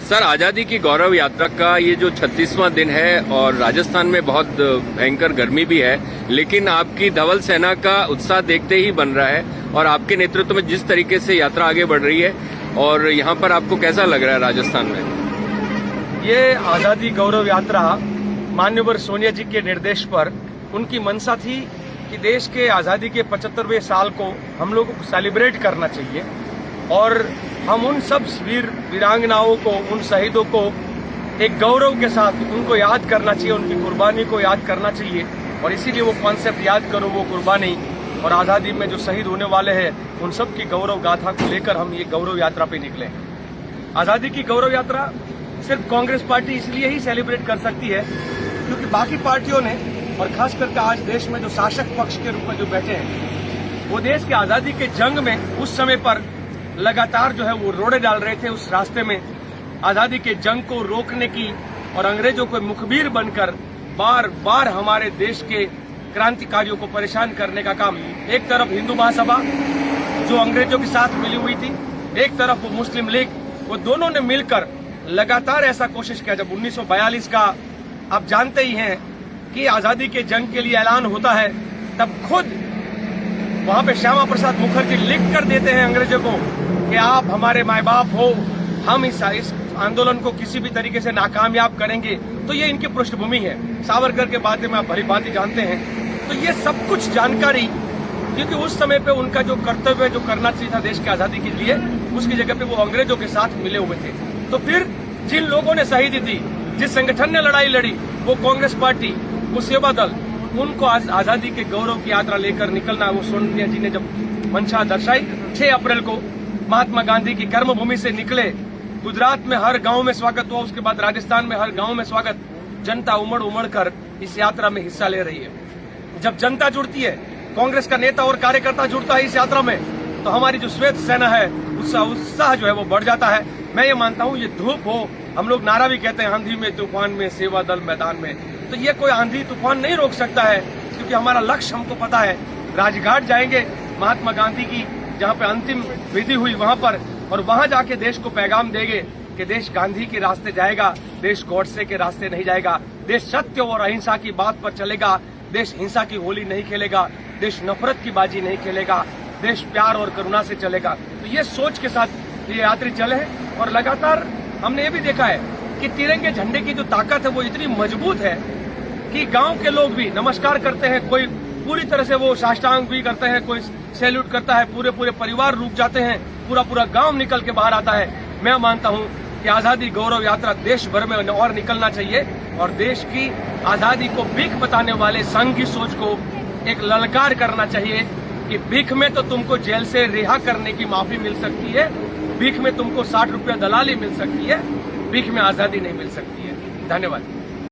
Sir, आजादी की गौरव यात्रा का ये जो 36वां दिन है और राजस्थान में बहुत भयंकर गर्मी भी है, लेकिन आपकी धवल सेना का उत्साह देखते ही बन रहा है और आपके नेतृत्व में जिस तरीके से यात्रा आगे बढ़ रही है, और यहाँ पर आपको कैसा लग रहा है राजस्थान में? ये आजादी गौरव यात्रा माननीय सोनिया जी के निर्देश पर उनकी मंशा थी कि देश के आजादी के 75वें साल को हम लोगों को सेलिब्रेट करना चाहिए और हम उन सब वीर वीरांगनाओं को, उन शहीदों को एक गौरव के साथ उनको याद करना चाहिए, उनकी कुर्बानी को याद करना चाहिए। और इसीलिए वो कॉन्सेप्ट याद करो वो कुर्बानी और आज़ादी में जो शहीद होने वाले हैं उन सब की गौरव गाथा को लेकर हम ये गौरव यात्रा पे निकले हैं। आज़ादी की गौरव यात्रा सिर्फ कांग्रेस पार्टी इसलिए ही सेलिब्रेट कर सकती है क्योंकि बाकी पार्टियों ने, और खास करके आज देश में जो शासक पक्ष के रूप में जो बैठे हैं, वो देश की आज़ादी के जंग में उस समय पर लगातार जो है वो रोड़े डाल रहे थे उस रास्ते में आजादी के जंग को रोकने की, और अंग्रेजों को मुखबिर बनकर बार बार हमारे देश के क्रांतिकारियों को परेशान करने का काम, एक तरफ हिंदू महासभा जो अंग्रेजों के साथ मिली हुई थी, एक तरफ वो मुस्लिम लीग, वो दोनों ने मिलकर लगातार ऐसा कोशिश किया। जब 1942 का आप जानते ही हैं कि आजादी के जंग के लिए ऐलान होता है, तब खुद वहां पे श्यामा प्रसाद मुखर्जी लिख कर देते हैं अंग्रेजों को कि आप हमारे माए बाप हो, हम इस आंदोलन को किसी भी तरीके से नाकामयाब करेंगे। तो ये इनकी पृष्ठभूमि है। सावरकर के बारे में आप भली भांति जानते हैं। तो ये सब कुछ जानकारी, क्योंकि उस समय पे उनका जो कर्तव्य जो करना चाहिए था देश की आजादी के लिए, उसकी जगह पे वो अंग्रेजों के साथ मिले हुए थे। तो फिर जिन लोगों ने शहीदी दी, जिस संगठन ने लड़ाई लड़ी, वो कांग्रेस पार्टी, वो सेवा दल, उनको आजादी के गौरव की यात्रा लेकर निकलना, वो सोनिया जी ने जब मंशा दर्शाई 6 अप्रैल को महात्मा गांधी की कर्मभूमि से निकले, गुजरात में हर गांव में स्वागत हुआ, उसके बाद राजस्थान में हर गांव में स्वागत, जनता उमड़ उमड़ कर इस यात्रा में हिस्सा ले रही है। जब जनता जुड़ती है, कांग्रेस का नेता और कार्यकर्ता जुड़ता है इस यात्रा में, तो हमारी जो श्वेत सेना है उसका उत्साह जो है वो बढ़ जाता है। मैं ये मानता हूँ ये धूप हो, हम लोग नारा भी कहते हैं आंधी में तूफान में सेवा दल मैदान में, तो ये कोई आंधी तूफान नहीं रोक सकता है, क्योंकि हमारा लक्ष्य हमको पता है। राजघाट जाएंगे महात्मा गांधी की जहाँ पे अंतिम विधि हुई वहां पर, और वहां जाके देश को पैगाम देंगे कि देश गांधी के रास्ते जाएगा, देश गॉडसे के रास्ते नहीं जाएगा, देश सत्य और अहिंसा की बात पर चलेगा, देश हिंसा की होली नहीं खेलेगा, देश नफरत की बाजी नहीं खेलेगा, देश प्यार और करुणा से चलेगा। तो ये सोच के साथ ये यात्री चले हैं। और लगातार हमने ये भी देखा है कि तिरंगे झंडे की जो ताकत है वो इतनी मजबूत है कि गांव के लोग भी नमस्कार करते हैं, कोई पूरी तरह से वो साष्टांग भी करते हैं, कोई सैल्यूट करता है, पूरे पूरे परिवार रुक जाते हैं, पूरा पूरा गांव निकल के बाहर आता है। मैं मानता हूं कि आजादी गौरव यात्रा देश भर में और निकलना चाहिए, और देश की आजादी को भीख बताने वाले संघ की सोच को एक ललकार करना चाहिए कि भीख में तो तुमको जेल से रिहा करने की माफी मिल सकती है, भीख में तुमको 60 रुपया दलाली मिल सकती है, भीख में आजादी नहीं मिल सकती है। धन्यवाद।